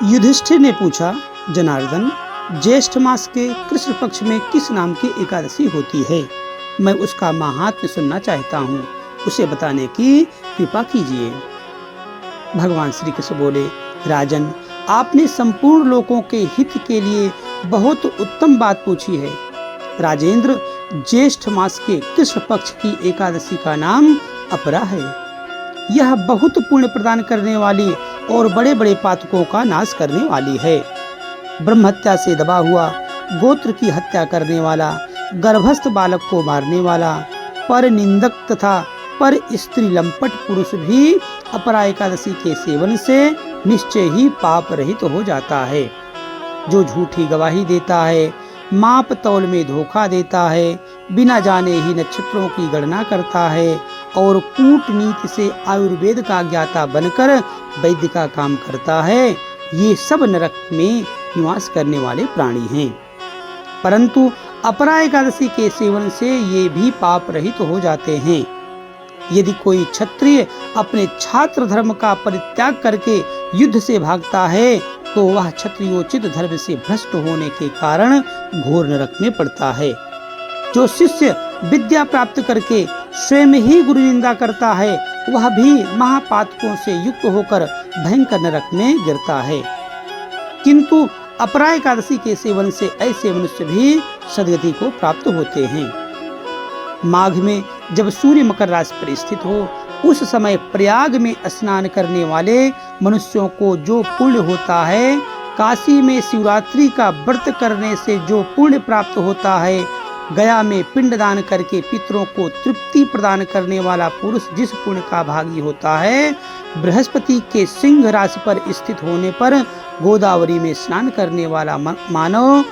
युधिष्ठिर ने पूछा, जनार्दन, ज्येष्ठ मास के कृष्ण पक्ष में किस नाम की एकादशी होती है? मैं उसका महात्म्य सुनना चाहता हूँ, उसे बताने की कृपा कीजिए। भगवान श्री कृष्ण बोले, राजन, आपने संपूर्ण लोगों के हित के लिए बहुत उत्तम बात पूछी है। राजेंद्र, ज्येष्ठ मास के कृष्ण पक्ष की एकादशी का नाम अपरा है। यह बहुत पुण्य प्रदान करने वाली और बड़े बड़े पातकों का नाश करने वाली है। ब्रह्म हत्या से दबा हुआ, गोत्र की हत्या करने वाला, गर्भस्थ बालक को मारने वाला, पर निंदक तथा पर स्त्री लंपट पुरुष भी अपरा एकादशी के सेवन से निश्चय ही पाप रहित हो जाता है। जो झूठी गवाही देता है, माप तौल में धोखा देता है, बिना जाने ही नक्षत्रों की गणना करता है और कूटनीति से आयुर्वेद का ज्ञाता बनकर वैद्य का काम करता है, ये सब नरक में निवास करने वाले प्राणी हैं। परंतु अपरा एकादशी के सेवन से ये भी पाप रहित हो जाते हैं। यदि कोई क्षत्रिय अपने छात्र धर्म का परित्याग करके युद्ध से भागता है तो वह क्षत्रियोचित धर्म से भ्रष्ट होने के कारण घोर नरक में पड़ता है। जो शिष्य विद्या प्राप्त करके स्वयं ही गुरु निंदा करता है, वह भी महापातकों से युक्त होकर भयंकर नरक में गिरता है। किंतु अपरा एकादशी के सेवन से ऐसे मनुष्य भी सदगति को प्राप्त होते हैं। माघ में जब सूर्य मकर राशि पर स्थित हो, उस समय प्रयाग में स्नान करने वाले मनुष्यों को जो पुण्य होता है, काशी में शिवरात्रि का व्रत करने से जो पुण्य प्राप्त होता है, गया में पिंडदान करके पितरों को तृप्ति प्रदान करने वाला पुरुष जिस पुण्य का भागी होता है, बृहस्पति के सिंह राशि पर स्थित होने पर गोदावरी में स्नान करने वाला मानव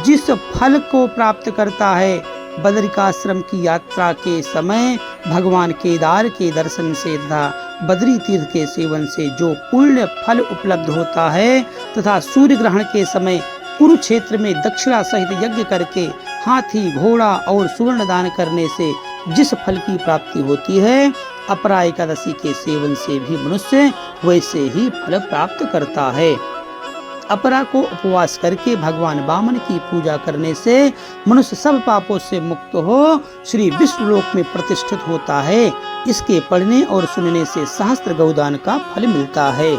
जिस फल को प्राप्त करता है, बदरिकाश्रम की यात्रा के समय भगवान केदार के दर्शन से तथा बद्री तीर्थ के सेवन से जो पुण्य फल उपलब्ध होता है, तथा सूर्य ग्रहण के समय कुरुक्षेत्र में दक्षिणा सहित यज्ञ करके हाथी, घोड़ा और सुवर्ण दान करने से जिस फल की प्राप्ति होती है, अपरा एकादशी के सेवन से भी मनुष्य वैसे ही फल प्राप्त करता है। अपरा को उपवास करके भगवान वामन की पूजा करने से मनुष्य सब पापों से मुक्त हो श्री विष्णु लोक में प्रतिष्ठित होता है। इसके पढ़ने और सुनने से सहस्त्र गौदान का फल मिलता है।